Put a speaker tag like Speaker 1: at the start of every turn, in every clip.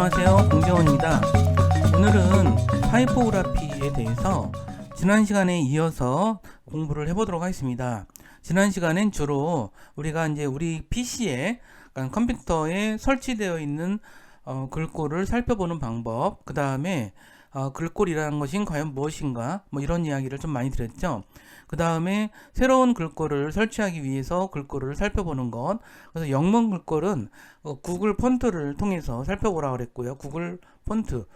Speaker 1: 안녕하세요, 공병원입니다. 오늘은 타이포그라피에 대해서 지난 시간에 이어서 공부를 해보도록 하겠습니다. 지난 시간엔 주로 우리가 이제 우리 PC에, 그러니까 컴퓨터에 설치되어 있는 글꼴을 살펴보는 방법, 그 다음에 글꼴이라는 것이 과연 무엇인가, 뭐 이런 이야기를 좀 많이 드렸죠. 그 다음에 새로운 글꼴을 설치하기 위해서 글꼴을 살펴보는 것. 그래서 영문 글꼴은 구글 폰트를 통해서 살펴보라고 그랬고요. 구글 폰트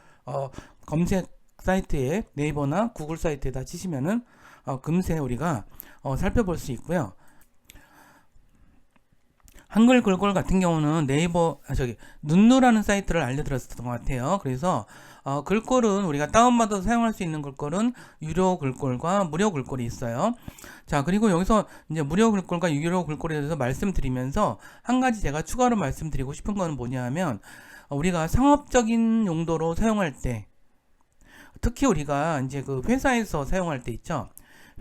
Speaker 1: 검색 사이트에 네이버나 구글 사이트에다 치시면은 금세 우리가 살펴볼 수 있고요. 한글 글꼴 같은 경우는 네이버 눈누라는 사이트를 알려드렸었던 것 같아요. 그래서 글꼴은 우리가 다운받아서 사용할 수 있는 글꼴은 유료 글꼴과 무료 글꼴이 있어요. 자, 그리고 여기서 이제 무료 글꼴과 유료 글꼴에 대해서 말씀드리면서 한 가지 제가 추가로 말씀드리고 싶은 거는 뭐냐 하면, 우리가 상업적인 용도로 사용할 때, 특히 우리가 이제 그 회사에서 사용할 때 있죠.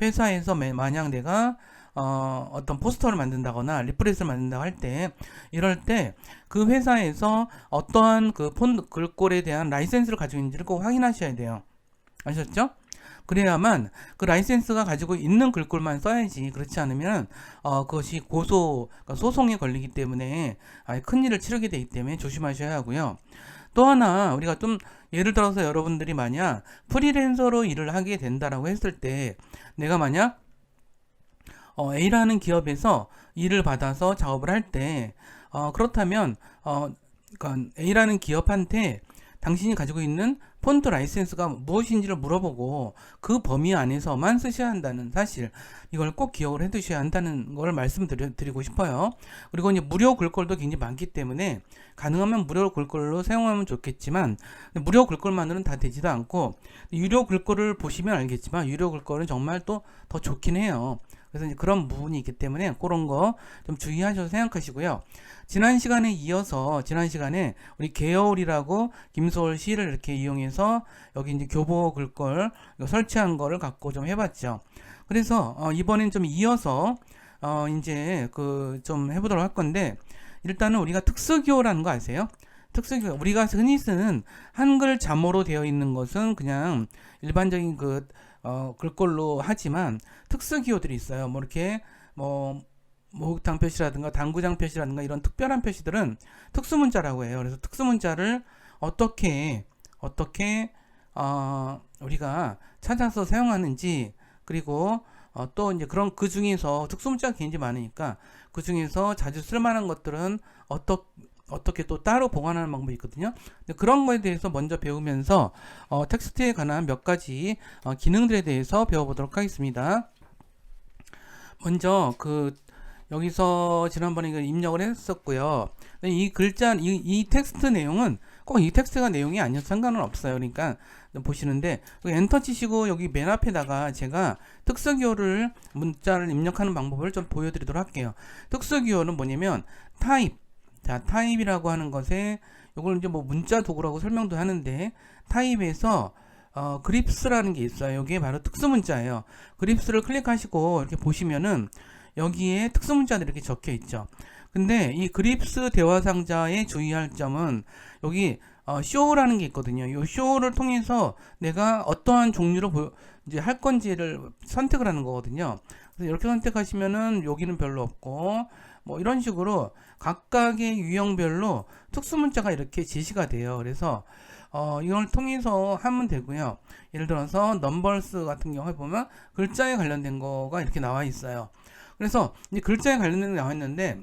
Speaker 1: 회사에서 만약 내가 어떤 포스터를 만든다거나 리플렛을 만든다고 할 때, 이럴 때 그 회사에서 어떠한 그 글꼴에 대한 라이센스를 가지고 있는지를 꼭 확인하셔야 돼요. 아셨죠? 그래야만 그 라이센스가 가지고 있는 글꼴만 써야지. 그렇지 않으면 그것이 그러니까 소송에 걸리기 때문에 큰일을 치르게 되기 때문에 조심하셔야 하고요. 또 하나, 우리가 좀 예를 들어서 여러분들이 만약 프리랜서로 일을 하게 된다라고 했을 때, 내가 만약 A라는 기업에서 일을 받아서 작업을 할 때, 그렇다면 그러니까 A라는 기업한테 당신이 가지고 있는 폰트 라이센스가 무엇인지를 물어보고 그 범위 안에서만 쓰셔야 한다는 사실, 이걸 꼭 기억을 해 두셔야 한다는 걸 말씀드리고 싶어요. 그리고 이제 무료 글꼴도 굉장히 많기 때문에 가능하면 무료 글꼴로 사용하면 좋겠지만, 무료 글꼴만으로는 다 되지도 않고, 유료 글꼴을 보시면 알겠지만 유료 글꼴은 정말 또 더 좋긴 해요. 그래서 이제 그런 부분이 있기 때문에 그런 거 좀 주의하셔서 생각하시고요. 지난 시간에 이어서 지난 시간에 우리 개여울이라고 김소월 시를 이렇게 이용해서 여기 이제 교보 글꼴 설치한 거를 갖고 좀 해봤죠. 그래서 이번엔 좀 이어서 이제 그 좀 해보도록 할 건데, 일단은 우리가 특수기호라는 거 아세요? 특수기호, 우리가 흔히 쓰는 한글 자모로 되어 있는 것은 그냥 일반적인 그 글꼴로 하지만 특수기호들이 있어요. 뭐 이렇게 목욕탕 표시라든가 당구장 표시라든가 이런 특별한 표시들은 특수문자라고 해요. 그래서 특수문자를 어떻게 우리가 찾아서 사용하는지, 그리고 또 이제 그런 그 중에서 특수문자가 굉장히 많으니까 그 중에서 자주 쓸만한 것들은 어떻게 또 따로 보관하는 방법이 있거든요. 근데 그런 거에 대해서 먼저 배우면서 텍스트에 관한 몇 가지 기능들에 대해서 배워보도록 하겠습니다. 먼저 여기서 지난번에 입력을 했었고요. 이 글자, 이 텍스트 내용은 꼭 이 텍스트가 내용이 아니어서 상관은 없어요. 그러니까 보시는데 엔터 치시고 여기 맨 앞에다가 제가 특수기호를 문자를 입력하는 방법을 좀 보여드리도록 할게요. 특수기호는 뭐냐면 타입. 자, 타입이라고 하는 것에 이걸 이제 뭐 문자 도구라고 설명도 하는데, 타입에서 그립스라는 게 있어요. 여기에 바로 특수문자예요. 그립스를 클릭하시고 이렇게 보시면은 여기에 특수문자들이 이렇게 적혀 있죠. 근데 이 그립스 대화 상자에 주의할 점은 여기 쇼라는 게 있거든요. 이 쇼를 통해서 내가 어떠한 종류로 이제 할 건지를 선택을 하는 거거든요. 그래서 이렇게 선택하시면은 여기는 별로 없고, 뭐 이런 식으로 각각의 유형별로 특수문자가 이렇게 제시가 돼요. 그래서 이걸 통해서 하면 되고요. 예를 들어서 넘버스 같은 경우에 보면 글자에 관련된 거가 이렇게 나와 있어요. 그래서 이제 글자에 관련된 게 나와 있는데,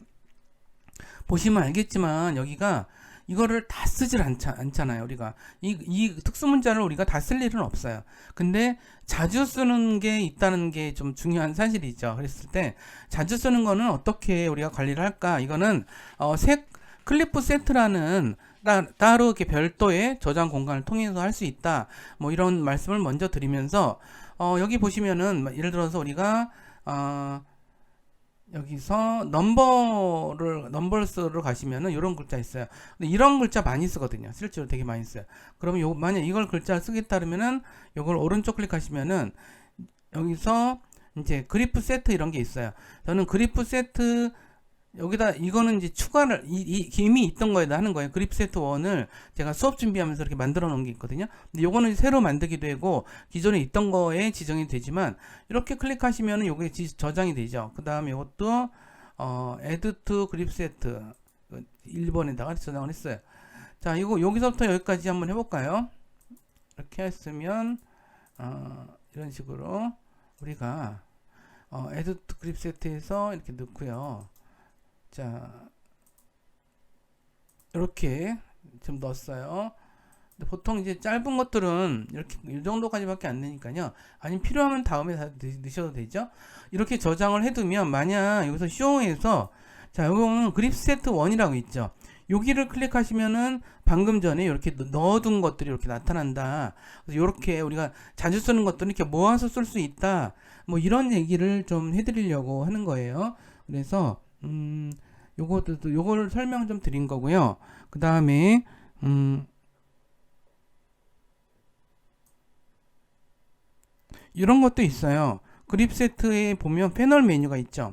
Speaker 1: 보시면 알겠지만 여기가 이거를 다 쓰질 않잖아요. 우리가 이 특수문자를 우리가 다 쓸 일은 없어요. 근데 자주 쓰는 게 있다는 게 좀 중요한 사실이죠. 그랬을 때 자주 쓰는 거는 어떻게 우리가 관리를 할까? 이거는 클리프 세트라는 따로 이렇게 별도의 저장 공간을 통해서 할 수 있다. 뭐 이런 말씀을 먼저 드리면서, 여기 보시면은 예를 들어서 우리가 여기서 넘버스를 가시면은 이런 글자 있어요. 근데 이런 글자 많이 쓰거든요. 실제로 되게 많이 써요. 그러면 만약 이걸 글자를 쓰겠다 그러면은 이걸 오른쪽 클릭하시면은 여기서 이제 그리프 세트 이런 게 있어요. 저는 그리프 세트 여기다 이거는 이제 추가를 이미 있던 거에다 하는 거예요. 그립 세트 1을 제가 수업 준비하면서 이렇게 만들어 놓은 게 있거든요. 근데 요거는 새로 만들기도 되고 기존에 있던 거에 지정이 되지만 이렇게 클릭하시면은 요게 저장이 되죠. 그 다음에 이것도 add to 그립 세트 1번에다가 저장을 했어요. 자, 이거 여기서부터 여기까지 한번 해볼까요? 이렇게 했으면 이런 식으로 우리가 add to 그립 세트에서 이렇게 넣고요. 자, 이렇게 좀 넣었어요. 근데 보통 이제 짧은 것들은 이렇게 이 정도까지밖에 안 되니까요. 아니면 필요하면 다음에 다 넣으셔도 되죠. 이렇게 저장을 해두면 만약 여기서 쇼에서 자, 여기는 그립 세트 1이라고 있죠. 여기를 클릭하시면은 방금 전에 이렇게 넣어둔 것들이 이렇게 나타난다. 그래서 이렇게 우리가 자주 쓰는 것들은 이렇게 모아서 쓸 수 있다. 뭐 이런 얘기를 좀 해드리려고 하는 거예요. 그래서 요거를 설명 좀 드린 거고요. 그 다음에 이런 것도 있어요. 그립 세트에 보면 패널 메뉴가 있죠.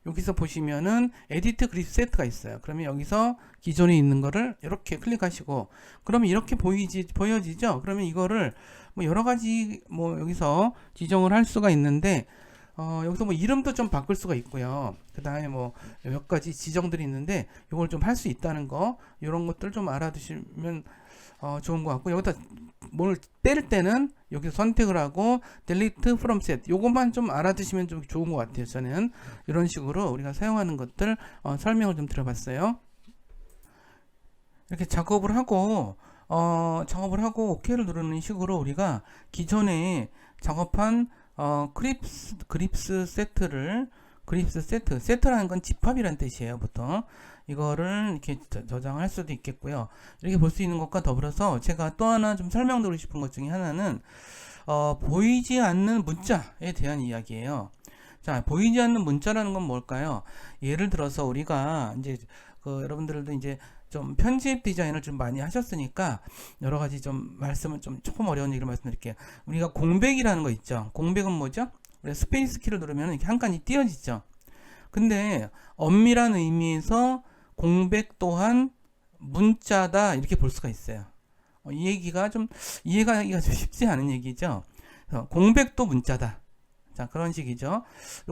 Speaker 1: 여기서 보시면은 에디트 그립 세트가 있어요. 그러면 여기서 기존에 있는 거를 이렇게 클릭하시고 그러면 이렇게 보여지죠. 그러면 이거를 뭐 여러 가지 뭐 여기서 지정을 할 수가 있는데 여기서 뭐 이름도 좀 바꿀 수가 있고요. 그 다음에 뭐 몇 가지 지정들이 있는데 이걸 좀 할 수 있다는 거 이런 것들 좀 알아두시면 좋은 것 같고 여기다 뭘 뺄 때는 여기서 선택을 하고 delete from set 요것만 좀 알아두시면 좀 좋은 것 같아요. 저는 이런 식으로 우리가 사용하는 것들 설명을 좀 드려봤어요. 이렇게 작업을 하고 OK를 누르는 식으로 우리가 기존에 작업한 그립스 세트라는 건 집합이란 뜻이에요. 보통 이거를 이렇게 저장할 수도 있겠고요. 이렇게 볼 수 있는 것과 더불어서 제가 또 하나 좀 설명드리고 싶은 것 중에 하나는 보이지 않는 문자에 대한 이야기예요. 자, 보이지 않는 문자라는 건 뭘까요? 예를 들어서 우리가 이제 여러분들도 이제 좀 편집 디자인을 좀 많이 하셨으니까 여러 가지 좀 말씀을 좀 조금 어려운 얘기를 말씀드릴게요. 우리가 공백이라는 거 있죠. 공백은 뭐죠? 우리가 스페이스 키를 누르면 이렇게 한 칸이 띄어지죠. 근데 엄밀한 의미에서 공백 또한 문자다 이렇게 볼 수가 있어요. 이 얘기가 좀 이해하기가 좀 쉽지 않은 얘기죠. 공백도 문자다. 자, 그런 식이죠.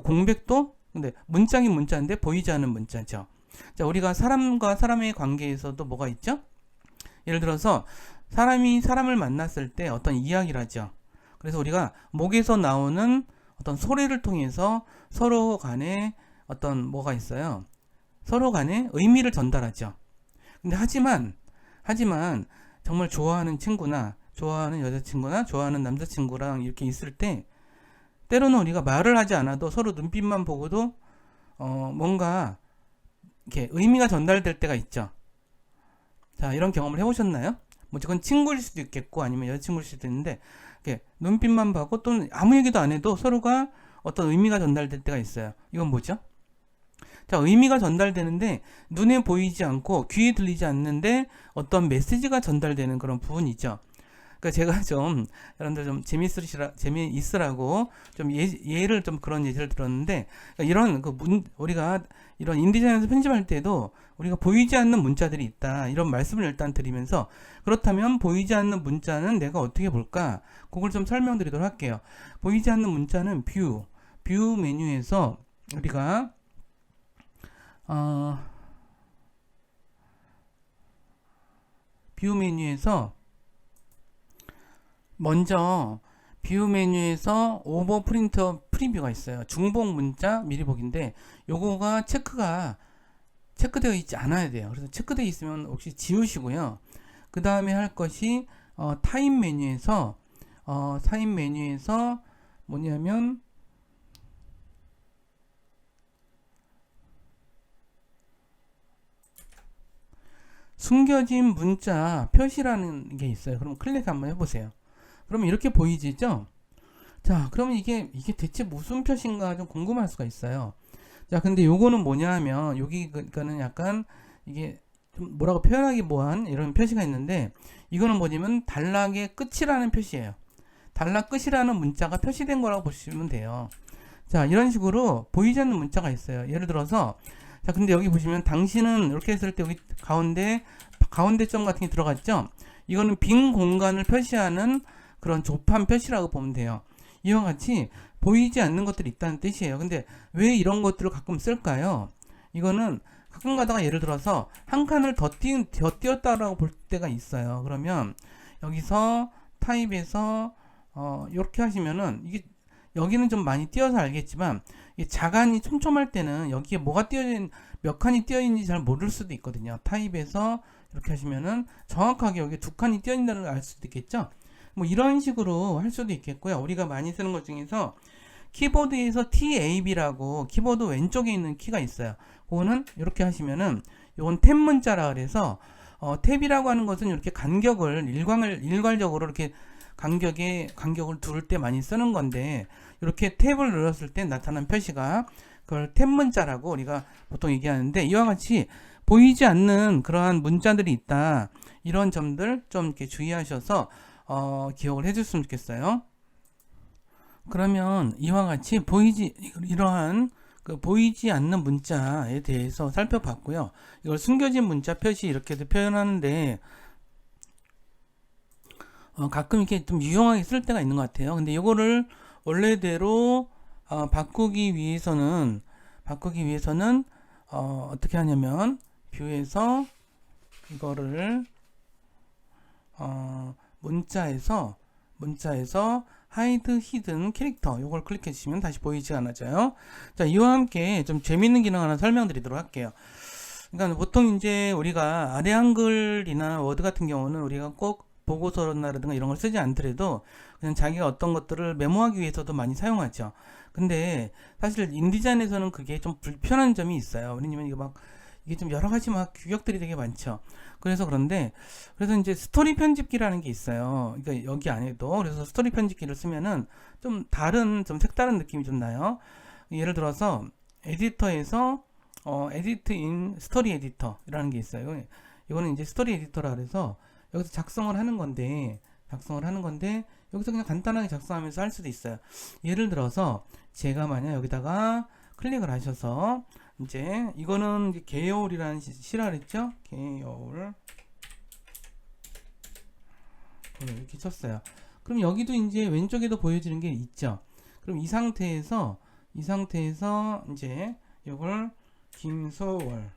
Speaker 1: 공백도 근데 문자긴 문자인데 보이지 않는 문자죠. 자, 우리가 사람과 사람의 관계에서도 뭐가 있죠? 예를 들어서 사람이 사람을 만났을 때 어떤 이야기를 하죠. 그래서 우리가 목에서 나오는 어떤 소리를 통해서 서로 간에 어떤 뭐가 있어요. 서로 간에 의미를 전달하죠. 근데 하지만 정말 좋아하는 친구나 좋아하는 여자친구나 좋아하는 남자친구랑 이렇게 있을 때 때로는 우리가 말을 하지 않아도 서로 눈빛만 보고도 뭔가 이렇게 의미가 전달될 때가 있죠. 자, 이런 경험을 해보셨나요? 뭐 그건 친구일 수도 있겠고 아니면 여자친구일 수도 있는데 이렇게 눈빛만 보고 또는 아무 얘기도 안 해도 서로가 어떤 의미가 전달될 때가 있어요. 이건 뭐죠? 자, 의미가 전달되는데 눈에 보이지 않고 귀에 들리지 않는데 어떤 메시지가 전달되는 그런 부분이죠. 그러니까 제가 좀 여러분들 좀 재미있으라고 좀 예를 좀 그런 예시를 들었는데 이런 우리가 이런 인디자인에서 편집할 때도 우리가 보이지 않는 문자들이 있다 이런 말씀을 일단 드리면서 그렇다면 보이지 않는 문자는 내가 어떻게 볼까 그걸 좀 설명드리도록 할게요. 보이지 않는 문자는 뷰 메뉴에서 우리가 뷰 메뉴에서 먼저 뷰 메뉴에서 오버 프린터 프리뷰가 있어요. 중복 문자 미리 보기인데 요거가 체크되어 있지 않아야 돼요. 그래서 체크되어 있으면 혹시 지우시고요. 그 다음에 할 것이 타임 메뉴에서 뭐냐면 숨겨진 문자 표시라는 게 있어요. 그럼 클릭 한번 해보세요. 그러면 이렇게 보이지죠? 자, 그러면 이게 대체 무슨 표시인가 좀 궁금할 수가 있어요. 자, 근데 요거는 뭐냐 하면 여기가는 약간 이게 좀 뭐라고 표현하기 뭐한 이런 표시가 있는데 이거는 뭐냐면 단락의 끝이라는 표시예요. 단락 끝이라는 문자가 표시된 거라고 보시면 돼요. 자, 이런 식으로 보이지 않는 문자가 있어요. 예를 들어서 자, 근데 여기 보시면 당신은 이렇게 했을 때 여기 가운데 점 같은 게 들어갔죠? 이거는 빈 공간을 표시하는 그런 좁한 표시라고 보면 돼요. 이와 같이 보이지 않는 것들이 있다는 뜻이에요. 근데 왜 이런 것들을 가끔 쓸까요? 이거는 가끔 가다가 예를 들어서 한 칸을 더 띄웠다라고 볼 때가 있어요. 그러면 여기서 타입에서 이렇게 하시면은 이게 여기는 좀 많이 띄어서 알겠지만 이 자간이 촘촘할 때는 여기에 뭐가 띄어진 몇 칸이 띄어 있는지 잘 모를 수도 있거든요. 타입에서 이렇게 하시면은 정확하게 여기 두 칸이 띄어 있다는 걸 알 수도 있겠죠. 뭐 이런 식으로 할 수도 있겠고요. 우리가 많이 쓰는 것 중에서 키보드에서 TAB라고 키보드 왼쪽에 있는 키가 있어요. 그거는 이렇게 하시면은 이건 탭 문자라 그래서 탭이라고 하는 것은 이렇게 간격을 일괄적으로 이렇게 간격을 두를 때 많이 쓰는 건데 이렇게 탭을 눌렀을 때 나타난 표시가 그걸 탭 문자라고 우리가 보통 얘기하는데 이와 같이 보이지 않는 그러한 문자들이 있다. 이런 점들 좀 이렇게 주의하셔서 기억을 해줬으면 좋겠어요. 그러면 이와 같이 이러한 보이지 않는 문자에 대해서 살펴봤고요. 이걸 숨겨진 문자 표시 이렇게도 표현하는데 가끔 이렇게 좀 유용하게 쓸 때가 있는 것 같아요. 근데 이거를 원래대로 바꾸기 위해서는 어떻게 하냐면 뷰에서 이거를 문자에서 하이드 히든 캐릭터 요걸 클릭해 주시면 다시 보이지 않아져요. 자, 이와 함께 좀 재밌는 기능 하나 설명드리도록 할게요. 그러니까 보통 이제 우리가 아래 한글이나 워드 같은 경우는 우리가 꼭 보고서라든가 이런 걸 쓰지 않더라도 그냥 자기가 어떤 것들을 메모하기 위해서도 많이 사용하죠. 근데 사실 인디자인에서는 그게 좀 불편한 점이 있어요. 왜냐면 이게 좀 여러 가지 규격들이 되게 많죠. 그래서 이제 스토리 편집기라는 게 있어요. 그러니까 여기 안에도 그래서 스토리 편집기를 쓰면은 좀 색다른 느낌이 좀 나요. 예를 들어서 에디터에서 에디트 인 스토리 에디터라는 게 있어요. 이거는 이제 스토리 에디터라 그래서 여기서 작성을 하는 건데 여기서 그냥 간단하게 작성하면서 할 수도 있어요. 예를 들어서 제가 만약 여기다가 클릭을 하셔서 이제 이거는 이제 개요울이라는 시라 그랬죠? 개요울 이렇게 쳤어요. 그럼 여기도 이제 왼쪽에도 보여지는 게 있죠. 그럼 이 상태에서 이제 이걸 김소월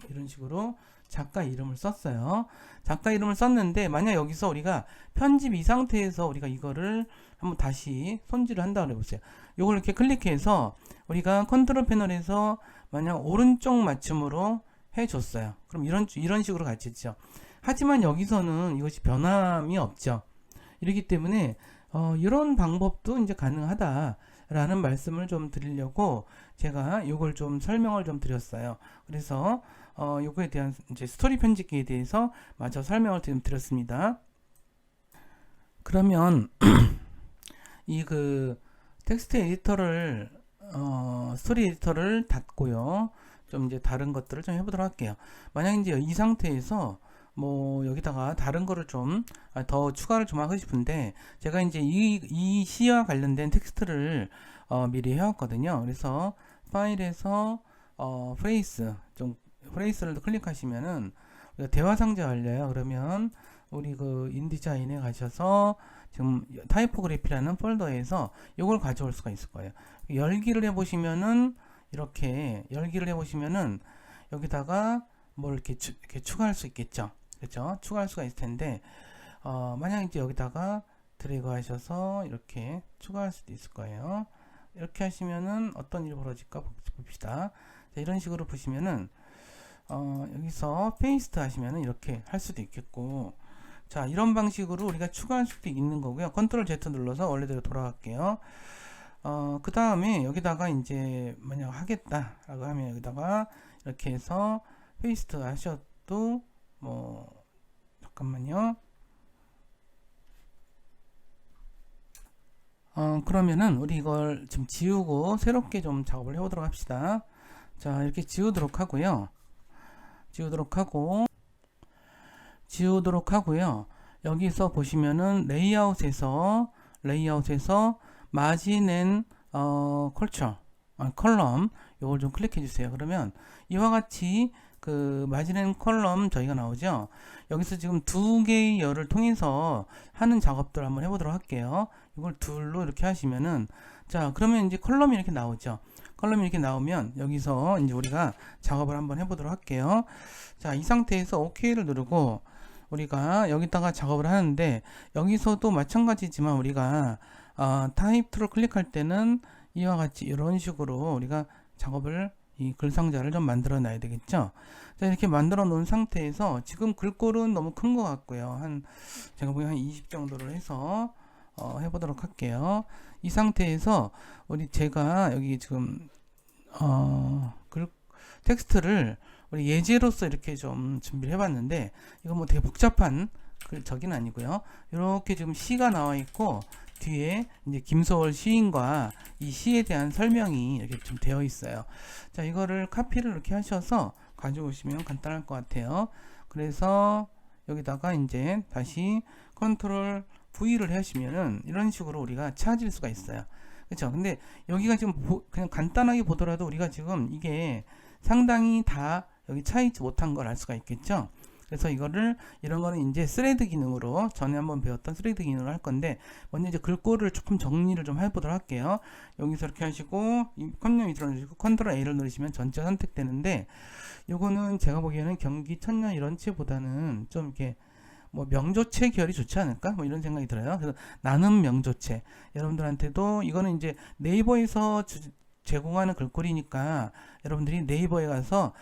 Speaker 1: 이런 식으로 작가 이름을 썼어요. 작가 이름을 썼는데 만약 여기서 우리가 편집 이 상태에서 우리가 이거를 한번 다시 손질을 한다고 해보세요. 이걸 이렇게 클릭해서 우리가 컨트롤 패널에서 만약 오른쪽 맞춤으로 해줬어요. 그럼 이런 식으로 같이 했죠. 하지만 여기서는 이것이 변함이 없죠. 이렇기 때문에 이런 방법도 이제 가능하다라는 말씀을 좀 드리려고 제가 이걸 좀 설명을 좀 드렸어요. 그래서 요거에 대한 이제 스토리 편집기에 대해서 마저 설명을 좀 드렸습니다. 그러면 이 텍스트 에디터를 스토리 에디터를 닫고요. 좀 이제 다른 것들을 좀 해보도록 할게요. 만약 이제 이 상태에서 뭐 여기다가 다른 거를 좀 더 추가를 좀 하고 싶은데 제가 이제 이 시와 관련된 텍스트를 미리 해왔거든요. 그래서 파일에서 프레이스를 클릭하시면은 대화 상자 열려요. 그러면 우리 인디자인에 가셔서 지금 타이포그래피라는 폴더에서 이걸 가져올 수가 있을 거예요. 열기를 해보시면은 여기다가 뭘 이렇게 추가할 수 있겠죠. 그렇죠? 추가할 수가 있을 텐데 만약 이제 여기다가 드래그 하셔서 이렇게 추가할 수도 있을 거예요. 이렇게 하시면은 어떤 일이 벌어질까 봅시다. 자, 이런 식으로 보시면은 여기서 페이스트 하시면은 이렇게 할 수도 있겠고, 자, 이런 방식으로 우리가 추가할 수도 있는 거고요. 컨트롤 Z 눌러서 원래대로 돌아갈게요. 그 다음에 여기다가 이제 만약 하겠다라고 하면 여기다가 이렇게 해서 페이스트 하셔도 잠깐만요. 그러면은 우리 이걸 좀 지우고 새롭게 좀 작업을 해보도록 합시다. 자, 이렇게 지우도록 하고요. 여기서 보시면은 레이아웃에서 마진 앤 컬처 컬럼 요걸 좀 클릭해 주세요. 그러면 이와 같이 그 마지막 컬럼 저희가 나오죠. 여기서 지금 두 개의 열을 통해서 하는 작업들 한번 해보도록 할게요. 이걸 둘로 이렇게 하시면은 자 그러면 이제 컬럼이 이렇게 나오죠. 컬럼이 이렇게 나오면 여기서 이제 우리가 작업을 한번 해보도록 할게요. 자 이 상태에서 OK를 누르고 우리가 여기다가 작업을 하는데 여기서도 마찬가지지만 우리가 타입 툴을 클릭할 때는 이와 같이 이런 식으로 우리가 작업을 이 글상자를 좀 만들어 놔야 되겠죠. 자 이렇게 만들어 놓은 상태에서 지금 글꼴은 너무 큰 것 같고요. 제가 보기엔 한 20 정도로 해서 해보도록 할게요. 이 상태에서 제가 여기 지금 텍스트를 우리 예제로서 이렇게 좀 준비를 해봤는데 이거 뭐 되게 복잡한 저긴 아니고요. 이렇게 지금 시가 나와 있고 뒤에 이제 김소월 시인과 이 시에 대한 설명이 이렇게 좀 되어 있어요. 자 이거를 카피를 이렇게 하셔서 가져오시면 간단할 것 같아요. 그래서 여기다가 이제 다시 컨트롤 V를 하시면은 이런 식으로 우리가 찾을 수가 있어요. 그렇죠? 근데 여기가 지금 그냥 간단하게 보더라도 우리가 지금 이게 상당히 다 여기 차 있지 못한 걸 알 수가 있겠죠? 그래서 이런 거는 이제 스레드 기능으로 전에 한번 배웠던 스레드 기능으로 할 건데 먼저 이제 글꼴을 조금 정리를 좀 해보도록 할게요. 여기서 이렇게 하시고 컴퓨터 밑으로 누르시고 컨트롤 A를 누르시면 전체가 선택되는데 요거는 제가 보기에는 경기 천년 이런 채보다는 좀 이렇게 뭐 명조체 계열이 좋지 않을까? 뭐 이런 생각이 들어요. 그래서 나눔 명조체 여러분들한테도 이거는 이제 네이버에서 제공하는 글꼴이니까 여러분들이 네이버에 가서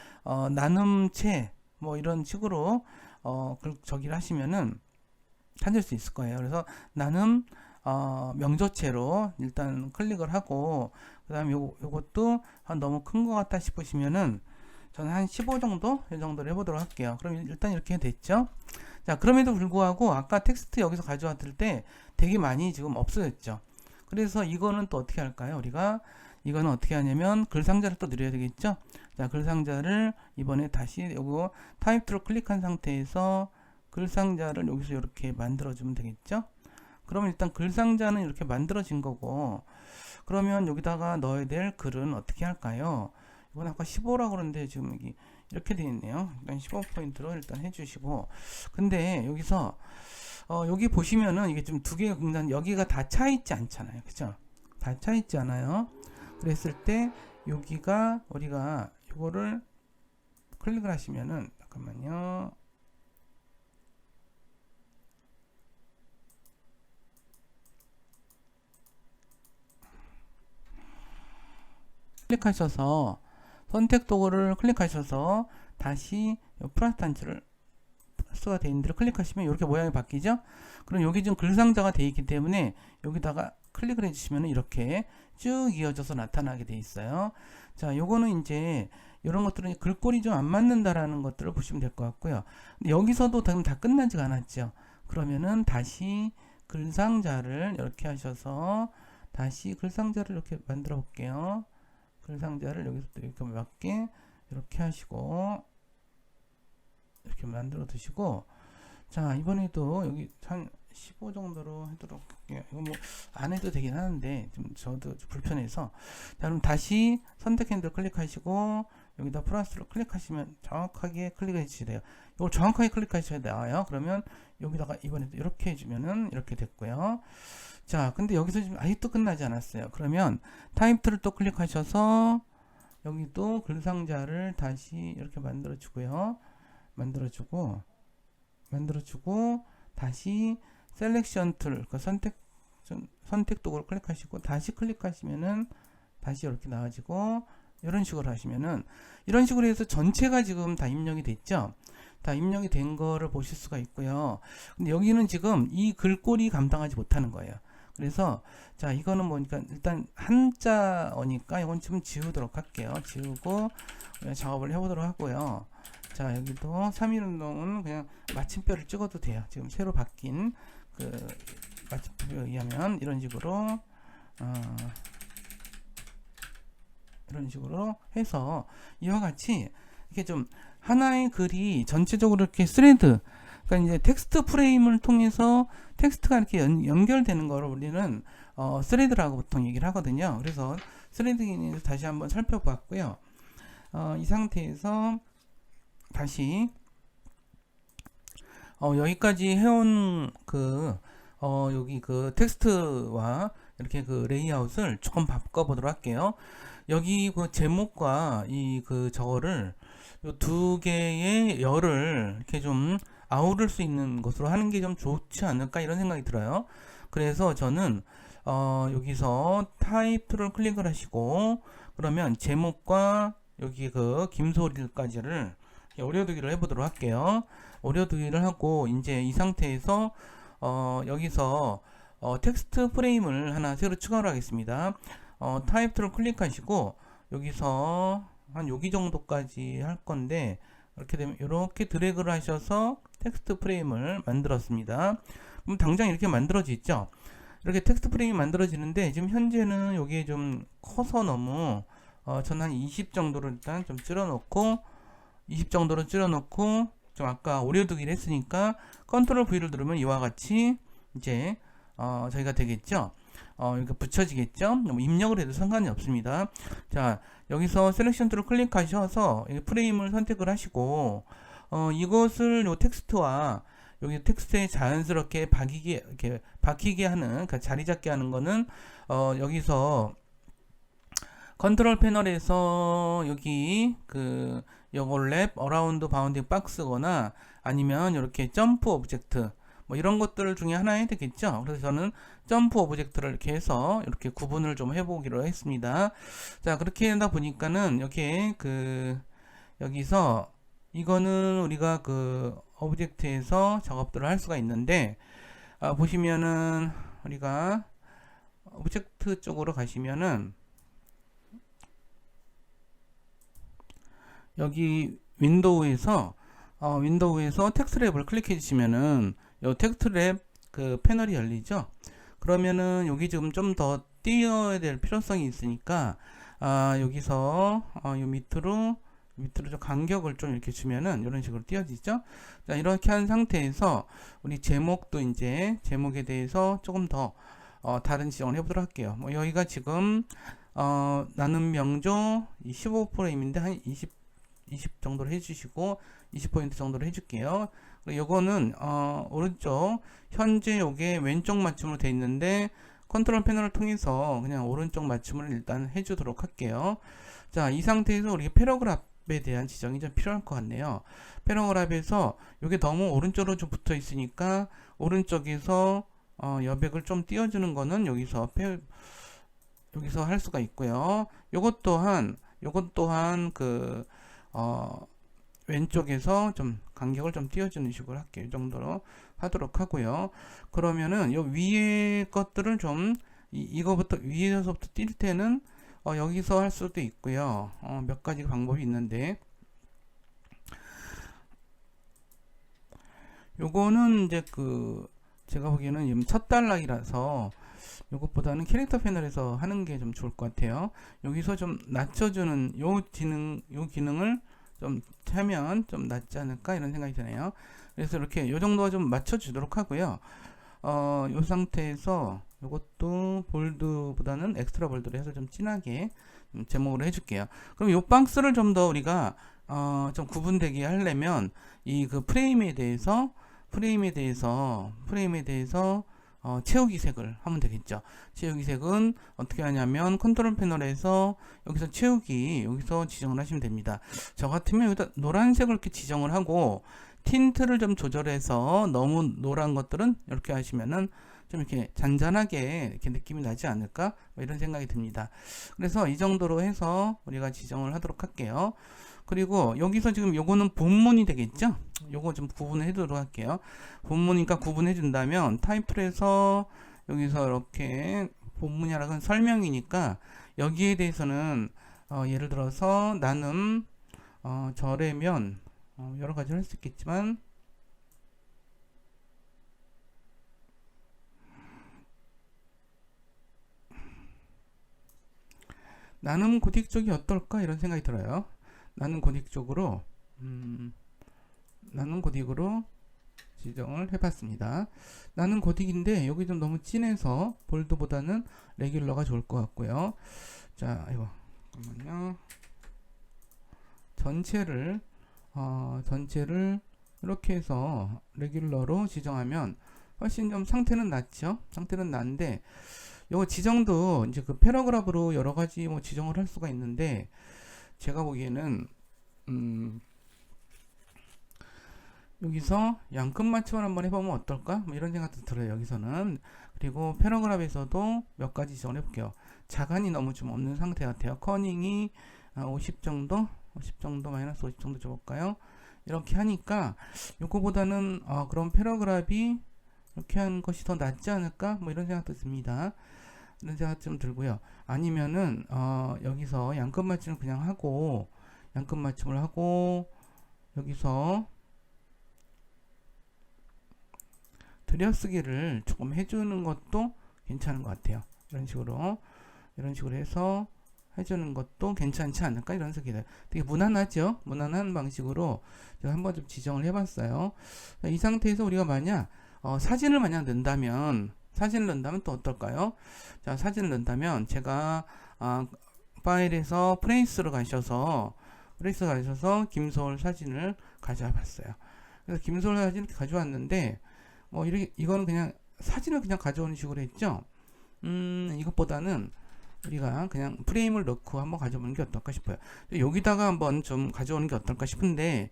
Speaker 1: 나눔체 뭐 이런 식으로 저기를 하시면은 찾을 수 있을 거예요. 그래서 나는 명조체로 일단 클릭을 하고 그다음에 요것도 너무 큰 것 같다 싶으시면은 저는 한 15 정도 이 정도로 해보도록 할게요. 그럼 일단 이렇게 됐죠. 자 그럼에도 불구하고 아까 텍스트 여기서 가져왔을 때 되게 많이 지금 없어졌죠. 그래서 이거는 또 어떻게 할까요? 이거는 어떻게 하냐면 글상자를 또 누려야 되겠죠. 자 글상자를 이번에 다시 요거 타입 툴을 클릭한 상태에서 글상자를 여기서 이렇게 만들어 주면 되겠죠. 그러면 일단 글상자는 이렇게 만들어진 거고 그러면 여기다가 넣어야 될 글은 어떻게 할까요? 이건 아까 15라고 그러는데 지금 여기 이렇게 되어 있네요. 일단 15포인트로 일단 해주시고 근데 여기서 여기 보시면은 이게 좀 두 개가 굉장히 여기가 다 차 있지 않잖아요. 그죠? 다 차 있지 않아요. 그랬을 때 여기가 우리가 이거를 클릭을 하시면은 잠깐만요. 클릭하셔서 선택 도구를 클릭하셔서 다시 플러스 단추를 플러스가 되어 있는 데를 클릭하시면 이렇게 모양이 바뀌죠. 그럼 여기 지금 글상자가 되어 있기 때문에 여기다가 클릭을 해주시면 이렇게 쭉 이어져서 나타나게 되어 있어요. 자, 요거는 이제 이런 것들은 글꼴이 좀 안 맞는다라는 것들을 보시면 될 것 같고요. 근데 여기서도 다 끝나지가 않았죠. 그러면은 다시 글상자를 이렇게 하셔서 다시 글상자를 이렇게 만들어 볼게요. 글상자를 여기서 이렇게 맞게 이렇게 하시고 이렇게 만들어 두시고 자 이번에도 여기 한 15 정도로 하도록 할게요. 이거 뭐 안 해도 되긴 하는데 좀 저도 좀 불편해서 자 그럼 다시 선택 핸들 클릭하시고 여기다 플러스로 클릭하시면 정확하게 클릭을 해주셔야 돼요. 이걸 정확하게 클릭하셔야 나와요. 그러면 여기다가 이번에도 이렇게 해주면은 이렇게 됐고요. 자 근데 여기서 지금 아직도 끝나지 않았어요. 그러면 타입 툴을 또 클릭하셔서 여기도 글상자를 다시 이렇게 만들어 주고요. 만들어주고 다시 셀렉션 툴 그 선택 도구를 클릭하시고 다시 클릭하시면은 다시 이렇게 나와지고 이런 식으로 하시면은 이런 식으로 해서 전체가 지금 다 입력이 됐죠. 다 입력이 된 거를 보실 수가 있고요. 근데 여기는 지금 이 글꼴이 감당하지 못하는 거예요. 그래서 자 이거는 뭐니까 일단 한자어니까 이건 좀 지우도록 할게요. 지우고 작업을 해보도록 하고요. 자 여기도 3.1운동은 그냥 마침표를 찍어도 돼요. 지금 새로 바뀐 그 마침표에 의하면 이런 식으로 해서 이와 같이 이렇게 좀 하나의 글이 전체적으로 이렇게 스레드 그러니까 이제 텍스트 프레임을 통해서 텍스트가 이렇게 연결되는 거를 우리는 스레드라고 보통 얘기를 하거든요. 그래서 스레드인에서 다시 한번 살펴봤고요. 이 상태에서 다시 여기까지 해온 여기 그 텍스트와 이렇게 그 레이아웃을 조금 바꿔보도록 할게요. 여기 그 제목과 이 그 저거를 요 두 개의 열을 이렇게 좀 아우를 수 있는 것으로 하는 게 좀 좋지 않을까 이런 생각이 들어요. 그래서 저는 여기서 타입2를 클릭을 하시고 그러면 제목과 여기 그 김소리까지를 오려두기를 해보도록 할게요. 오려두기를 하고 이제 이 상태에서 여기서 텍스트 프레임을 하나 새로 추가를 하겠습니다. 타입2를 클릭하시고 여기서 한 여기 정도까지 할 건데 이렇게 되면 이렇게 드래그를 하셔서 텍스트 프레임을 만들었습니다. 그럼 당장 이렇게 만들어지죠. 이렇게 텍스트 프레임이 만들어지는데 지금 현재는 여기에 좀 커서 너무 저는 한 20 정도로 일단 좀 줄여놓고 20 정도로 줄여놓고 좀 아까 오려두기를 했으니까 컨트롤 V를 누르면 이와 같이 이제 저희가 되겠죠. 이렇게 붙여지겠죠. 뭐 입력을 해도 상관이 없습니다. 자, 여기서 셀렉션 툴을 클릭하셔서 프레임을 선택을 하시고 이것을 요 텍스트와 여기 텍스트에 자연스럽게 이렇게 박히게 하는, 그러니까 자리 잡게 하는 거는 여기서 컨트롤 패널에서 여기 요거 랩 어라운드 바운딩 박스거나 아니면 이렇게 점프 오브젝트 뭐 이런 것들 중에 하나에 되겠죠. 그래서 저는 점프 오브젝트를 이렇게 해서 이렇게 구분을 좀 해보기로 했습니다. 자, 그렇게 하다 보니까는 여기에 여기서 이거는 우리가 오브젝트에서 작업들을 할 수가 있는데 보시면은 우리가 오브젝트 쪽으로 가시면은 여기 윈도우에서 텍스트랩을 클릭해 주시면은 요 텍스트랩 패널이 열리죠. 그러면은 여기 지금 좀 더 띄어야 될 필요성이 있으니까 여기서 요 밑으로 좀 간격을 좀 이렇게 주면은 이런 식으로 띄어지죠. 자, 이렇게 한 상태에서 우리 제목도 이제 제목에 대해서 조금 더 다른 지정을 해보도록 할게요. 뭐 여기가 지금 나눔 명조 15%임인데 한 20 정도로 해주시고 20% 정도로 해줄게요. 요거는 오른쪽 현재 요게 왼쪽 맞춤으로 되어 있는데 컨트롤 패널을 통해서 그냥 오른쪽 맞춤을 일단 해주도록 할게요. 자, 이 상태에서 우리 패러그래프에 대한 지정이 좀 필요할 것 같네요. 패러그래프에서 요게 너무 오른쪽으로 좀 붙어 있으니까 오른쪽에서 여백을 좀 띄워주는 거는 여기서 할 수가 있고요. 요것 또한 왼쪽에서 좀 간격을 좀 띄워주는 식으로 할게요. 이 정도로 하도록 하고요. 그러면은 요 위에 것들을 좀 이거부터 위에서부터 뛸 때는 여기서 할 수도 있고요. 몇 가지 방법이 있는데 요거는 이제 제가 보기에는 첫 단락이라서 요것보다는 캐릭터 패널에서 하는 게 좀 좋을 것 같아요. 여기서 좀 낮춰주는 요 기능을 좀 하면 좀 낫지 않을까 이런 생각이 드네요. 그래서 이렇게 요 정도가 좀 맞춰주도록 하고요. 요 상태에서 요것도 볼드보다는 엑스트라 볼드로 해서 좀 진하게 제목으로 해줄게요. 그럼 요 박스를 좀 더 우리가 좀 구분되게 하려면 이 프레임에 대해서 채우기 색을 하면 되겠죠. 채우기 색은 어떻게 하냐면 컨트롤 패널에서 여기서 채우기 여기서 지정을 하시면 됩니다. 저 같으면 여기다 노란색을 이렇게 지정을 하고 틴트를 좀 조절해서 너무 노란 것들은 이렇게 하시면은 좀 이렇게 잔잔하게 이렇게 느낌이 나지 않을까 뭐 이런 생각이 듭니다. 그래서 이 정도로 해서 우리가 지정을 하도록 할게요. 그리고 여기서 지금 요거는 본문이 되겠죠. 요거 좀 구분해 두도록 할게요. 본문이니까 구분해 준다면 타이틀에서 여기서 이렇게 본문이라는 설명이니까 여기에 대해서는 예를 들어서 나는 저래면 여러 가지를 할 수 있겠지만 나는 고딕 쪽이 어떨까 이런 생각이 들어요. 나는 고딕 쪽으로 나는 고딕으로 지정을 해봤습니다. 나는 고딕인데 여기 좀 너무 진해서 볼드보다는 레귤러가 좋을 것 같고요. 자, 이거 잠깐만요. 전체를 이렇게 해서 레귤러로 지정하면 훨씬 좀 상태는 낫죠. 상태는 나은데 요거 지정도 이제 그 패러그래프로 여러 가지 뭐 지정을 할 수가 있는데 제가 보기에는 여기서 양끝 맞춤을 한번 해보면 어떨까? 뭐 이런 생각도 들어요. 여기서는. 그리고 패러그래프에서도 몇 가지 지정을 해볼게요. 자간이 너무 좀 없는 상태 같아요. 커닝이 50 정도, 50 정도, 마이너스 50 정도 줘볼까요? 이렇게 하니까 요거보다는 그런 패러그래프이 이렇게 하는 것이 더 낫지 않을까? 뭐 이런 생각도 듭니다. 이런 생각 좀 들고요. 아니면은 여기서 양끝 맞춤을 그냥 하고 양끝 맞춤을 하고 여기서 들여쓰기를 조금 해주는 것도 괜찮은 것 같아요. 이런 식으로 해서 해주는 것도 괜찮지 않을까 이런 생각이 들어요. 되게 무난하죠. 무난한 방식으로 제가 한번 좀 지정을 해봤어요. 이 상태에서 우리가 만약 사진을 만약 넣는다면 또 어떨까요? 자, 사진을 넣는다면 제가 파일에서 프레이스로 가셔서 김소월 사진을 가져와 봤어요. 그래서 김소월 사진을 가져왔는데 이거는 그냥 사진을 그냥 가져오는 식으로 했죠. 이것보다는 우리가 그냥 프레임을 넣고 한번 가져보는 게 어떨까 싶어요. 여기다가 한번 좀 가져오는 게 어떨까 싶은데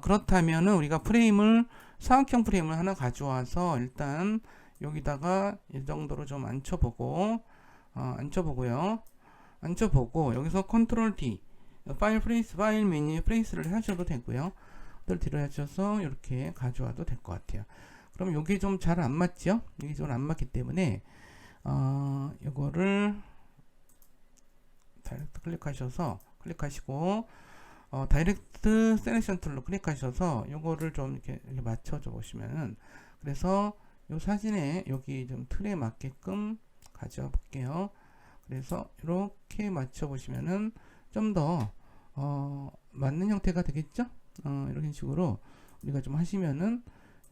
Speaker 1: 그렇다면은 우리가 사각형 프레임을 하나 가져와서 일단 여기다가 이 정도로 좀 앉혀보고요. 앉혀보고 여기서 컨트롤 D 파일 메뉴 프레이스를 하셔도 되고요. D를 하셔서 이렇게 가져와도 될 것 같아요. 그럼 이게 좀 잘 안 맞죠? 이게 좀 안 맞기 때문에 이거를 다이렉트 클릭하시고 다이렉트 셀렉션 툴로 클릭하셔서 이거를 좀 이렇게 맞춰줘 보시면은 그래서 이 사진에 여기 좀 틀에 맞게끔 가져와 볼게요. 그래서 이렇게 맞춰 보시면은 좀 더 맞는 형태가 되겠죠? 이런 식으로 우리가 좀 하시면은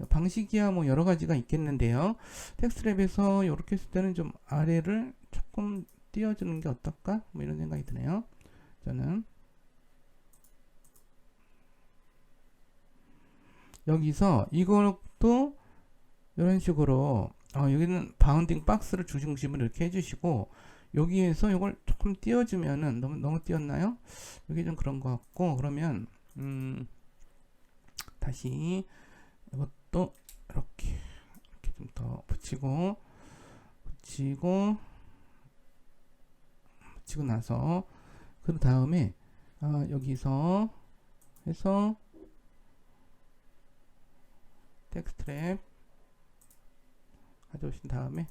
Speaker 1: 방식이야 뭐 여러 가지가 있겠는데요. 텍스트랩에서 이렇게 했을 때는 좀 아래를 조금 띄워주는 게 어떨까? 뭐 이런 생각이 드네요. 저는 여기서 이것도 이런 식으로 여기는 바운딩 박스를 중심으로 이렇게 해주시고 여기에서 이걸 조금 띄워주면은 너무 띄었나요? 여기 좀 그런 것 같고 그러면 다시 이것도 이렇게 좀 더 붙이고 나서 그 다음에 여기서 해서 텍스트랩 가져오신 다음에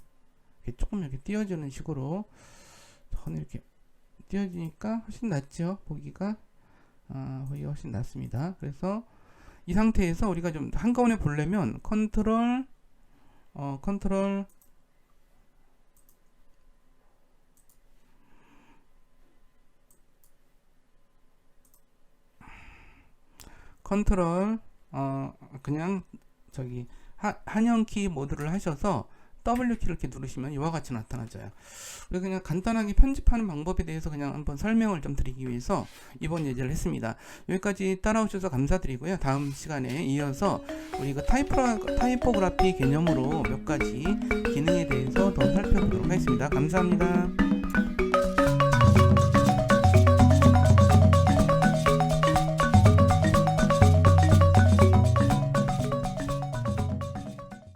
Speaker 1: 이렇게 조금 이렇게 띄워주는 식으로 저는 이렇게 띄워지니까 훨씬 낫죠. 보기가 훨씬 낫습니다. 그래서 이 상태에서 우리가 좀 한꺼번에 보려면 컨트롤 그냥 저기 한영키 모드를 하셔서 W키를 이렇게 누르시면 이와 같이 나타나져요. 우리가 그냥 간단하게 편집하는 방법에 대해서 그냥 한번 설명을 좀 드리기 위해서 이번 예제를 했습니다. 여기까지 따라오셔서 감사드리고요. 다음 시간에 이어서 우리가 타이포그래피 개념으로 몇 가지 기능에 대해서 더 살펴보도록 하겠습니다. 감사합니다.